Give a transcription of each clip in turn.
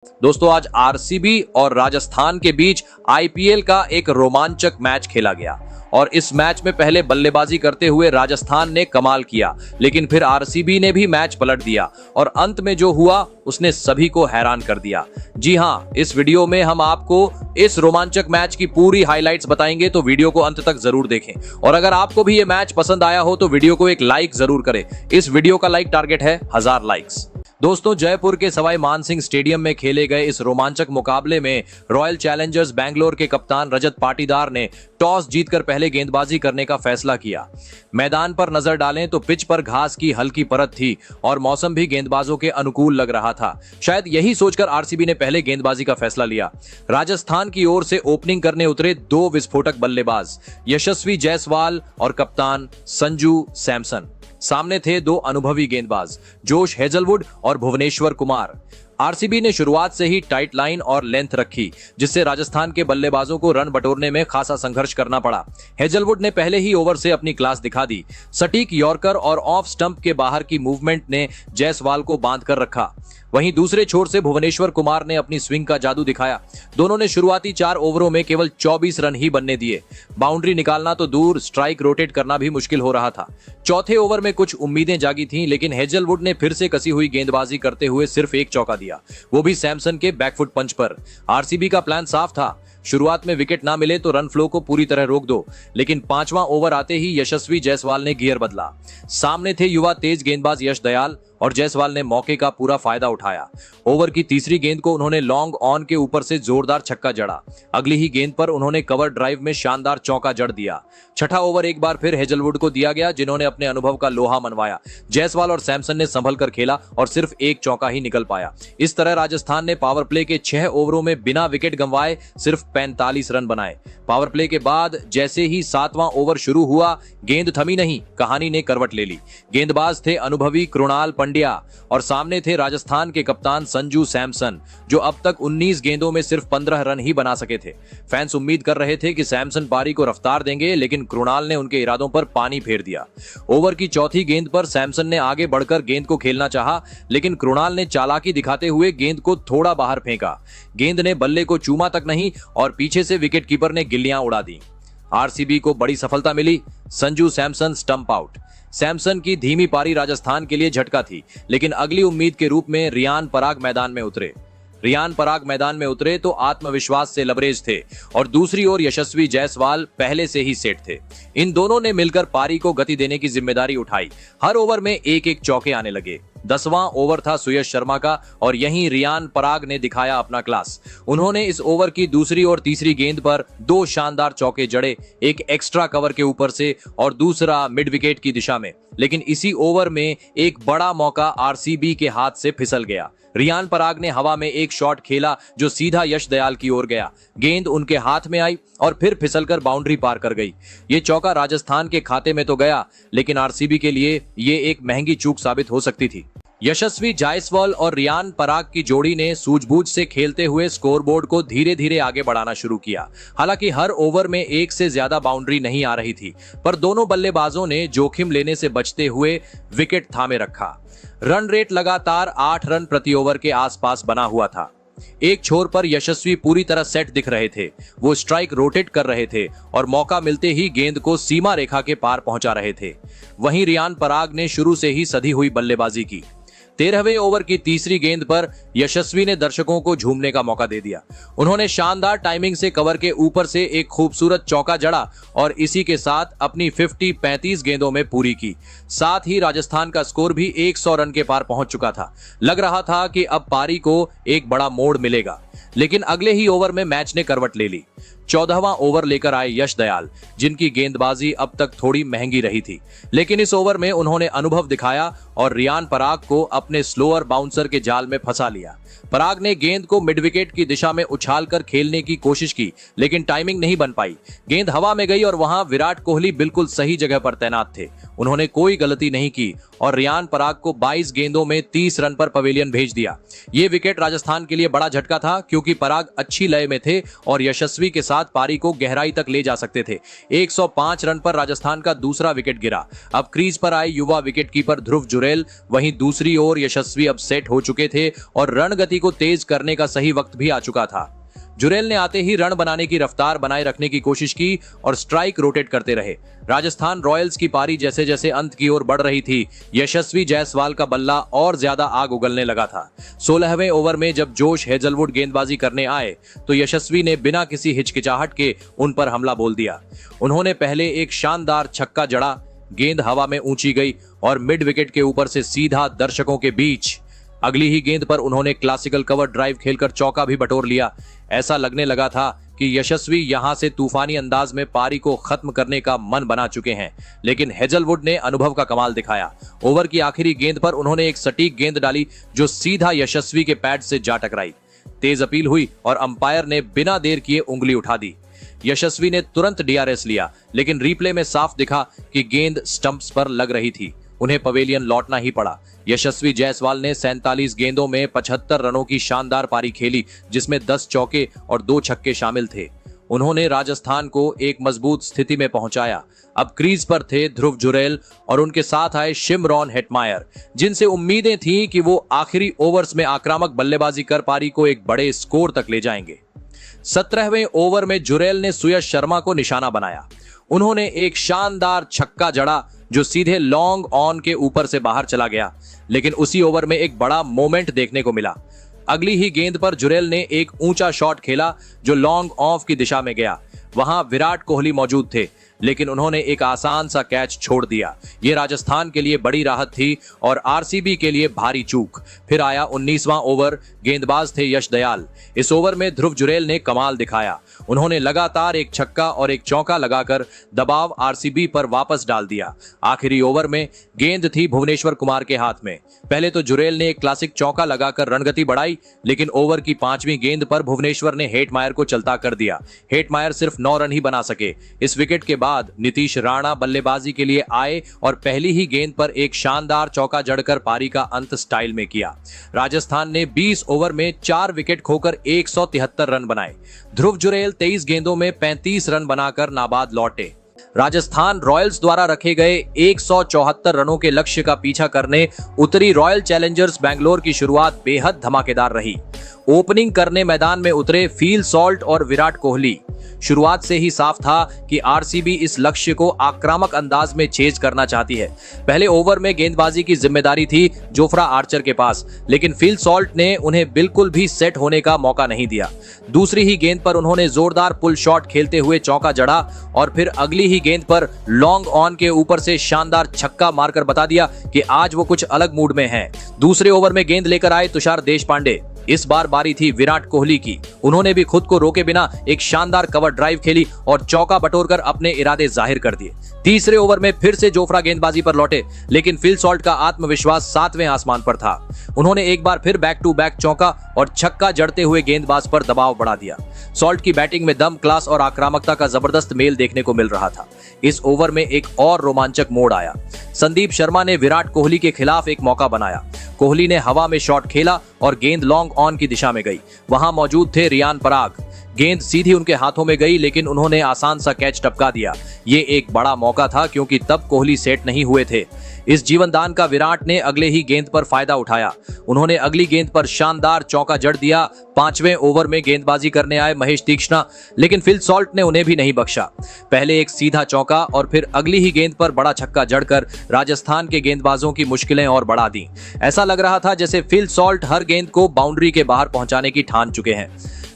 दोस्तों आज आरसीबी और राजस्थान के बीच आईपीएल का एक रोमांचक मैच खेला गया और इस मैच में पहले बल्लेबाजी करते हुए राजस्थान ने कमाल किया, लेकिन फिर आरसीबी ने भी मैच पलट दिया और अंत में जो हुआ उसने सभी को हैरान कर दिया। जी हां, इस वीडियो में हम आपको इस रोमांचक मैच की पूरी हाइलाइट्स बताएंगे, तो वीडियो को अंत तक जरूर देखें। और अगर आपको भी ये मैच पसंद आया हो तो वीडियो को एक लाइक जरूर करें। इस वीडियो का लाइक टारगेट है 1000 लाइक्स। दोस्तों जयपुर के सवाई मानसिंह स्टेडियम में खेले गए इस रोमांचक मुकाबले में रॉयल चैलेंजर्स बैंगलोर के कप्तान रजत पाटीदार ने टॉस जीतकर पहले गेंदबाजी करने का फैसला किया। मैदान पर नजर डालें तो पिच पर घास की हल्की परत थी और मौसम भी गेंदबाजों के अनुकूल लग रहा था। शायद यही सोचकर आरसीबी ने पहले गेंदबाजी का फैसला लिया। राजस्थान की ओर से ओपनिंग करने उतरे दो विस्फोटक बल्लेबाज यशस्वी जायसवाल और कप्तान संजू सैमसन। सामने थे दो अनुभवी गेंदबाज जोश हेजलवुड और भुवनेश्वर कुमार। आरसीबी ने शुरुआत से ही टाइट लाइन और लेंथ रखी, जिससे राजस्थान के बल्लेबाजों को रन बटोरने में खासा संघर्ष करना पड़ा। हेजलवुड ने पहले ही ओवर से अपनी क्लास दिखा दी। सटीक यॉर्कर और ऑफ स्टंप के बाहर की मूवमेंट ने जायसवाल को बांध कर रखा। वहीं दूसरे छोर से भुवनेश्वर कुमार ने अपनी स्विंग का जादू दिखाया। दोनों ने शुरुआती 4 ओवरों में केवल 24 रन ही बनने दिए। बाउंड्री निकालना तो दूर, स्ट्राइक रोटेट करना भी मुश्किल हो रहा था। चौथे ओवर में कुछ उम्मीदें जागी थीं, लेकिन हेजलवुड ने फिर से कसी हुई गेंदबाजी करते हुए सिर्फ एक चौका दिया, वो भी सैमसन के बैकफुट पंच पर। आरसीबी का प्लान साफ था, शुरुआत में विकेट ना मिले तो रन फ्लो को पूरी तरह रोक दो, लेकिन 5वां ओवर आते ही यशस्वी जायसवाल ने गियर बदला। सामने थे युवा तेज गेंदबाज यश दयाल और जायसवाल ने मौके का पूरा फायदा उठाया। ओवर की तीसरी गेंद को उन्होंने लॉन्ग ऑन के ऊपर से जोरदार छक्का जड़ा। अगली ही गेंद पर उन्होंने कवर ड्राइव में शानदार चौका जड़ दिया। छठा ओवर एक बार फिर हेजलवुड को दिया गया, जिन्होंने अपने अनुभव का लोहा मनवाया। जायसवाल और सैमसन ने संभल कर खेला और सिर्फ एक चौका ही निकल पाया। इस तरह राजस्थान ने पावर प्ले के 6 ओवरों में बिना विकेट गंवाए सिर्फ 45 रन बनाए। पावर प्ले के बाद जैसे ही 7वां ओवर शुरू हुआ, गेंद थमी नहीं, कहानी ने करवट ले ली। गेंदबाज थे अनुभवी कृणाल पंड्या और सामने थे राजस्थान के कप्तान संजू सैमसन, जो अब तक 19 गेंदों में सिर्फ 15 रन ही बना सके थे। फैंस उम्मीद कर रहे थे कि सैमसन पारी को रफ्तार देंगे, लेकिन कृणाल ने उनके इरादों पर पानी फेर दिया। ओवर की चौथी गेंद पर सैमसन ने आगे बढ़कर गेंद को खेलना चाहा, लेकिन कृणाल ने चालाकी दिखाते हुए गेंद को थोड़ा बाहर फेंका। गेंद ने बल्ले को चूमा तक नहीं और पीछे से विकेटकीपर ने गिल्लियां उड़ा दी। आरसीबी को बड़ी सफलता मिली। Sanju Samson stump out. सैमसन की धीमी पारी राजस्थान के लिए झटका थी, लेकिन अगली उम्मीद के रूप में रियान पराग मैदान में उतरे तो आत्मविश्वास से लबरेज थे और दूसरी ओर यशस्वी जायसवाल पहले से ही सेट थे। इन दोनों ने मिलकर पारी को गति देने की जिम्मेदारी उठाई। हर ओवर में एक एक चौके आने लगे। 10वां ओवर था सुयश शर्मा का और यहीं रियान पराग ने दिखाया अपना क्लास। उन्होंने इस ओवर की दूसरी और तीसरी गेंद पर 2 शानदार चौके जड़े, एक एक्स्ट्रा कवर के ऊपर से और दूसरा मिड विकेट की दिशा में। लेकिन इसी ओवर में एक बड़ा मौका आरसीबी के हाथ से फिसल गया। रियान पराग ने हवा में एक शॉट खेला जो सीधा यश दयाल की ओर गया। गेंद उनके हाथ में आई और फिर फिसलकर बाउंड्री पार कर गई। ये चौका राजस्थान के खाते में तो गया, लेकिन आरसीबी के लिए ये एक महंगी चूक साबित हो सकती थी। यशस्वी जायसवाल और रियान पराग की जोड़ी ने सूझबूझ से खेलते हुए स्कोरबोर्ड को धीरे धीरे आगे बढ़ाना शुरू किया। हालांकि हर ओवर में एक से ज्यादा बाउंड्री नहीं आ रही थी, पर दोनों बल्लेबाजों ने जोखिम लेने से बचते हुए विकेट थामे रखा। रन रेट लगातार 8 रन प्रति ओवर के आसपास बना हुआ था। एक छोर पर यशस्वी पूरी तरह सेट दिख रहे थे। वो स्ट्राइक रोटेट कर रहे थे और मौका मिलते ही गेंद को सीमा रेखा के पार पहुंचा रहे थे। वहीं रियान पराग ने शुरू से ही सधी हुई बल्लेबाजी की। 13वें ओवर की तीसरी गेंद पर यशस्वी ने दर्शकों को झूमने का मौका दे दिया। उन्होंने शानदार टाइमिंग से कवर के ऊपर से एक खूबसूरत चौका जड़ा और इसी के साथ अपनी 35 गेंदों में पूरी की। साथ ही राजस्थान का स्कोर भी 100 रन के पार पहुंच चुका था। लग रहा था कि अब पारी को एक बड़ा मोड़ मिलेगा, लेकिन अगले ही ओवर में मैच ने करवट ले ली। 14वां ओवर लेकर आए यश दयाल, जिनकी गेंदबाजी अब तक थोड़ी महंगी रही थी, लेकिन इस ओवर में उन्होंने अनुभव दिखाया और रियान पराग को अपने स्लोअर बाउंसर के जाल में फंसा लिया। पराग ने गेंद को मिड विकेट की दिशा में उछालकर खेलने की कोशिश की, लेकिन टाइमिंग नहीं बन पाई। गेंद हवा में गई और वहां विराट कोहली बिल्कुल सही जगह पर तैनात थे। उन्होंने कोई गलती नहीं की और रियान पराग को 22 गेंदों में 30 रन पर पवेलियन भेज दिया। ये विकेट राजस्थान के लिए बड़ा झटका था क्योंकि पराग अच्छी लय में थे और यशस्वी के साथ पारी को गहराई तक ले जा सकते थे। 105 रन पर राजस्थान का दूसरा विकेट गिरा। अब क्रीज पर आए युवा विकेटकीपर ध्रुव जुरैल, वहीं दूसरी ओर यशस्वी अब सेट हो चुके थे और रणगति को तेज करने का सही वक्त भी आ चुका था। जुरैल ने आते ही रन बनाने की रफ्तार बनाए रखने की कोशिश की और स्ट्राइक रोटेट करते रहे। राजस्थान रॉयल्स की पारी जैसे जैसे अंत की ओर बढ़ रही थी, यशस्वी जायसवाल का बल्ला और ज्यादा आग उगलने लगा था। 16वें ओवर में जब जोश हेजलवुड गेंदबाजी करने आए तो यशस्वी ने बिना किसी हिचकिचाहट के उन पर हमला बोल दिया। उन्होंने पहले एक शानदार छक्का जड़ा, गेंद हवा में ऊंची गई और मिड विकेट के ऊपर से सीधा दर्शकों के बीच। अगली ही गेंद पर उन्होंने क्लासिकल कवर ड्राइव खेलकर चौका भी बटोर लिया। ऐसा लगने लगा था कि यशस्वी यहां से तूफानी अंदाज में पारी को खत्म करने का मन बना चुके हैं, लेकिन हेजलवुड ने अनुभव का कमाल दिखाया। ओवर की आखिरी गेंद पर उन्होंने एक सटीक गेंद डाली जो सीधा यशस्वी के पैड से जा टकराई। तेज अपील हुई और अंपायर ने बिना देर किए उंगली उठा दी। यशस्वी ने तुरंत डीआरएस लिया, लेकिन रिप्ले में साफ दिखा कि गेंद स्टंप्स पर लग रही थी। उन्हें पवेलियन लौटना ही पड़ा। यशस्वी जायसवाल ने 47 गेंदों में 75 रनों की शानदार पारी खेली, जिसमें 10 चौके और 2 छक्के शामिल थे। उन्होंने राजस्थान को एक मजबूत स्थिति में पहुंचाया। अब क्रीज पर थे ध्रुव जुरैल और उनके साथ आए शिमरॉन हेटमायर, जिनसे उम्मीदें थीं कि वो आखिरी ओवर्स में आक्रामक बल्लेबाजी कर पारी को एक बड़े स्कोर तक ले जाएंगे। 17वें ओवर में जुरैल ने सुयश शर्मा को निशाना बनाया। उन्होंने एक शानदार छक्का जड़ा जो सीधे लॉन्ग ऑन के ऊपर से बाहर चला गया, लेकिन उसी ओवर में एक बड़ा मोमेंट देखने को मिला। अगली ही गेंद पर जुरैल ने एक ऊंचा शॉट खेला जो लॉन्ग ऑफ की दिशा में गया। वहां विराट कोहली मौजूद थे, लेकिन उन्होंने एक आसान सा कैच छोड़ दिया। ये राजस्थान के लिए बड़ी राहत थी और आरसीबी के लिए भारी चूक। फिर आया 19वां ओवर। गेंदबाज थे यश दयाल। इस ओवर में ध्रुव जुरैल ने कमाल दिखाया। उन्होंने लगातार एक छक्का और एक चौका लगाकर दबाव आरसीबी पर वापस डाल दिया। आखिरी ओवर में गेंद थी भुवनेश्वर कुमार के हाथ में। पहले तो जुरैल ने एक क्लासिक चौका लगाकर रणगति बढ़ाई, लेकिन ओवर की 5वीं गेंद पर भुवनेश्वर ने हेटमायर को चलता कर दिया। हेटमायर सिर्फ 9 रन ही बना सके। इस विकेट के बाद नीतीश राणा बल्लेबाजी के लिए आए और पहली ही गेंद पर एक शानदार चौका जड़कर पारी का अंत स्टाइल में किया। राजस्थान ने 20 ओवर में 4 विकेट खोकर 173 रन बनाए। ध्रुव जुरैल 23 गेंदों में 35 रन बनाकर नाबाद लौटे। राजस्थान रॉयल्स द्वारा रखे गए 174 रनों के लक्ष्य का पीछा करने उतरी रॉयल चैलेंजर्स बैंगलोर की शुरुआत बेहद धमाकेदार रही। ओपनिंग करने मैदान में उतरे फील सॉल्ट और विराट कोहली। शुरुआत से ही साफ था कि आरसीबी इस लक्ष्य को आक्रामक अंदाज में चेज करना चाहती है। पहले ओवर में गेंदबाजी की जिम्मेदारी थी जोफ्रा आर्चर के पास, लेकिन फील सॉल्ट ने उन्हें बिल्कुल भी सेट होने का मौका नहीं दिया। दूसरी ही गेंद पर उन्होंने जोरदार पुल शॉट खेलते हुए चौका जड़ा और फिर अगली ही गेंद पर लॉन्ग ऑन के ऊपर से शानदार छक्का मारकर बता दिया कि आज वो कुछ अलग मूड में हैं। दूसरे ओवर में गेंद लेकर आए तुषार देशपांडे। इस बार बारी थी विराट कोहली की। उन्होंने भी खुद को रोके बिना एक शानदार कवर ड्राइव खेली और चौका बटोरकर अपने इरादे जाहिर कर दिए। तीसरे ओवर में फिर से जोफ्रा गेंदबाजी पर लौटे, लेकिन फिल सॉल्ट का आत्मविश्वास 7वें आसमान पर था। उन्होंने एक बार फिर बैक टू बैक चौका और छक्का जड़ते हुए गेंदबाज पर दबाव बढ़ा दिया। सॉल्ट की बैटिंग में दम, क्लास और आक्रामकता का जबरदस्त मेल देखने को मिल रहा था। इस ओवर में एक और रोमांचक मोड़ आया। संदीप शर्मा ने विराट कोहली के खिलाफ एक मौका बनाया। कोहली ने हवा में शॉट खेला और गेंद लॉन्ग ऑन की दिशा में गई। वहां मौजूद थे रियान पराग। गेंद सीधी उनके हाथों में गई, लेकिन उन्होंने आसान सा कैच टपका दिया। ये एक बड़ा मौका था क्योंकि तब कोहली सेट नहीं हुए थे। इस जीवनदान का विराट ने अगले ही गेंद पर फायदा उठाया। उन्होंने अगली गेंद पर शानदार चौका जड़ दिया। 5वें ओवर में गेंदबाजी करने आए महेश तीक्ष्णा, लेकिन फिल सॉल्ट ने उन्हें भी नहीं बख्शा। पहले एक सीधा चौका और फिर अगली ही गेंद पर बड़ा छक्का जड़कर राजस्थान के गेंदबाजों की मुश्किलें और बढ़ा दी। ऐसा लग रहा था जैसे फिल सॉल्ट हर गेंद को बाउंड्री के बाहर पहुंचाने की ठान चुके हैं।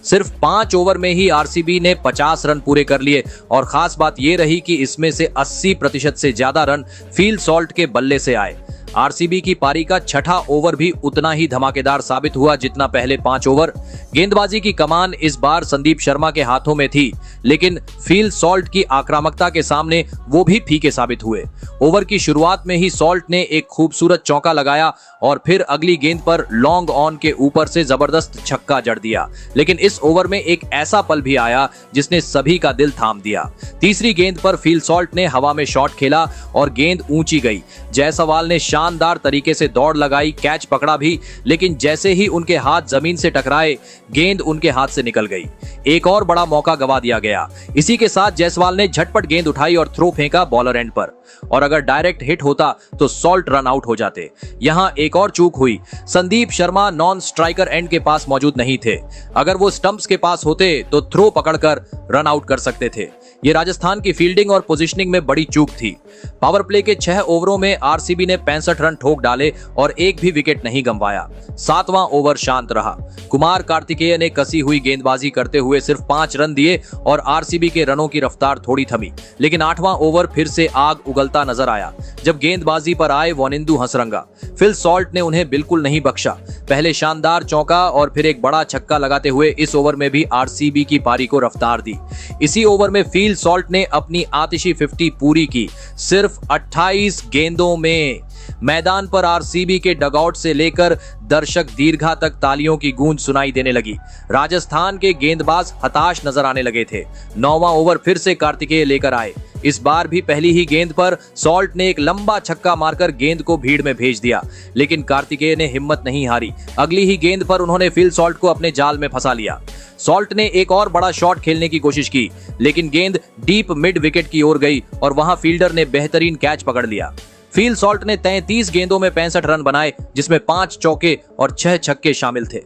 सिर्फ 5 ओवर में ही आरसीबी ने 50 रन पूरे कर लिए और खास बात यह रही कि इसमें से 80% से ज्यादा रन फील सॉल्ट के बल्ले से आए। आरसीबी की पारी का छठा ओवर भी उतना ही धमाकेदार साबित हुआ जितना पहले 5 ओवर। गेंदबाजी की कमान इस बार संदीप शर्मा के हाथों में थी, लेकिन फिल सॉल्ट की आक्रामकता के सामने वो भी फीके साबित हुए। ओवर की शुरुआत में ही सॉल्ट ने एक खूबसूरत चौका लगाया और फिर अगली गेंद पर लॉन्ग ऑन के ऊपर से जबरदस्त छक्का जड़ दिया। लेकिन इस ओवर में एक ऐसा पल भी आया जिसने सभी का दिल थाम दिया। तीसरी गेंद पर फिल सॉल्ट ने हवा में शॉट खेला और गेंद ऊंची गई। जायसवाल ने शानदार तरीके से दौड़ लगाई, कैच पकड़ा भी, लेकिन जैसे ही उनके हाथ जमीन से टकराए गेंद उनके हाथ से निकल गई। एक और बड़ा मौका गवा दिया गया। इसी के साथ जायसवाल ने झटपट गेंद उठाई और थ्रो फेंका बॉलर एंड पर, और अगर डायरेक्ट हिट होता तो सॉल्ट रन आउट हो जाते। यहां एक और चूक हुई। Sandeep Sharma non striker end के पास मौजूद नहीं थे। अगर वो स्टंप्स के पास होते तो थ्रो पकड़कर रन आउट कर सकते थे। ये राजस्थान की फील्डिंग और पोजीशनिंग में बड़ी चूक थी। पावर प्ले के 6 ओवरों में आरसीबी ने 65 रन ठोक डाले और एक भी विकेट नहीं गंवाया। 7वां ओवर शांत रहा। कुमार कार्तिकेय ने कसी हुई गेंदबाजी करते हुए सिर्फ 5 रन दिए और आरसीबी के रनों की रफ्तार थोड़ी थमी। लेकिन 8वां ओवर फिर से आग उगलता नजर आया जब गेंदबाजी पर आए वॉनिंदु हंसरंगा। फिल सॉल्ट ने उन्हें बिल्कुल नहीं बख्शा। पहले शानदार चौका और फिर एक बड़ा छक्का लगाते हुए इस ओवर में भी आरसीबी की पारी को रफ्तार दी। इसी ओवर में फिल सॉल्ट ने अपनी आतिशी 50 पूरी की, सिर्फ 28 गेंदों में। मैदान पर आरसीबी के डगआउट से लेकर दर्शक दीर्घा तक तालियों की गूंज सुनाई देने लगी। राजस्थान के गेंदबाज हताश नजर आने लगे थे। 9वां ओवर फिर से कार्तिकेय लेकर आए। इस बार भी पहली ही गेंद पर सॉल्ट ने एक लंबा छक्का मारकर गेंद को भीड़ में भेज दिया, लेकिन कार्तिकेय ने हिम्मत नहीं हारी। अगली ही गेंद पर उन्होंने फिल सॉल्ट को अपने जाल में फंसा लिया। सॉल्ट ने एक और बड़ा शॉट खेलने की कोशिश की, लेकिन गेंद डीप मिड विकेट की ओर गई और वहां फील्डर ने बेहतरीन कैच पकड़ लिया। फिल सॉल्ट ने 33 गेंदों में 65 रन बनाए, जिसमें 5 चौके और 6 छक्के शामिल थे।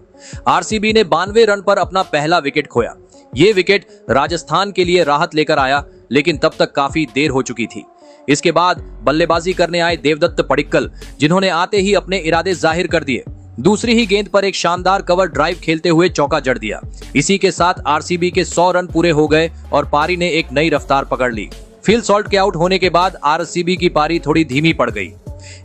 आरसीबी ने 92 रन पर अपना पहला विकेट खोया। ये विकेट राजस्थान के लिए राहत लेकर आया, लेकिन तब तक काफी देर हो चुकी थी। इसके बाद बल्लेबाजी करने आए देवदत्त पडिक्कल, जिन्होंने आते ही अपने इरादे जाहिर कर दिए। दूसरी ही गेंद पर एक शानदार कवर ड्राइव खेलते हुए चौका जड़ दिया। इसी के साथ आरसीबी के 100 रन पूरे हो गए और पारी ने एक नई रफ्तार पकड़ ली। फिल सॉल्ट के आउट होने के बाद आरसीबी की पारी थोड़ी धीमी पड़ गई।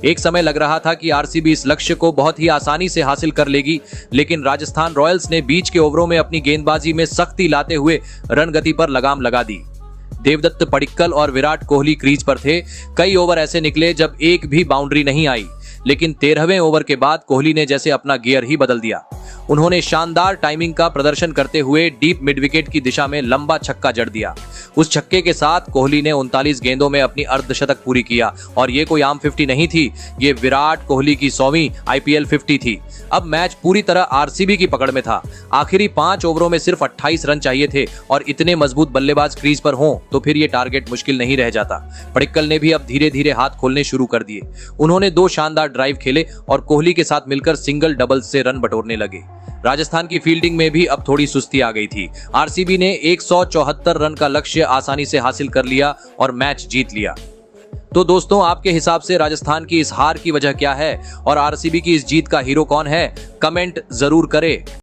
एक समय लग रहा था कि आरसीबी इस लक्ष्य को बहुत ही आसानी से हासिल कर लेगी, लेकिन राजस्थान रॉयल्स ने बीच के ओवरों में अपनी गेंदबाजी में सख्ती लाते हुए रन गति पर लगाम लगा दी। देवदत्त पडिक्कल और विराट कोहली क्रीज पर थे। कई ओवर ऐसे निकले जब एक भी बाउंड्री नहीं आई, लेकिन 13वें ओवर के बाद कोहली ने जैसे अपना गियर ही बदल दिया। उन्होंने शानदार टाइमिंग का प्रदर्शन करते हुए डीप मिड विकेट की दिशा में लंबा छक्का जड़ दिया। उस छक्के के साथ कोहली ने 39 गेंदों में अपनी अर्धशतक पूरी किया, और ये कोई आम 50 नहीं थी, ये विराट कोहली की 100वीं आईपीएल 50 थी। अब मैच पूरी तरह आरसीबी की पकड़ में था। आखिरी 5 ओवरों में सिर्फ 28 रन चाहिए थे, और इतने मजबूत बल्लेबाज क्रीज पर हों तो फिर ये टारगेट मुश्किल नहीं रह जाता। पडिक्कल ने भी अब धीरे धीरे हाथ खोलने शुरू कर दिए। उन्होंने 2 शानदार ड्राइव खेले और कोहली के साथ मिलकर सिंगल डबल से रन बटोरने लगे। राजस्थान की फील्डिंग में भी अब थोड़ी सुस्ती आ गई थी। आरसीबी ने 174 रन का लक्ष्य आसानी से हासिल कर लिया और मैच जीत लिया। तो दोस्तों, आपके हिसाब से राजस्थान की इस हार की वजह क्या है और आरसीबी की इस जीत का हीरो कौन है? कमेंट जरूर करें।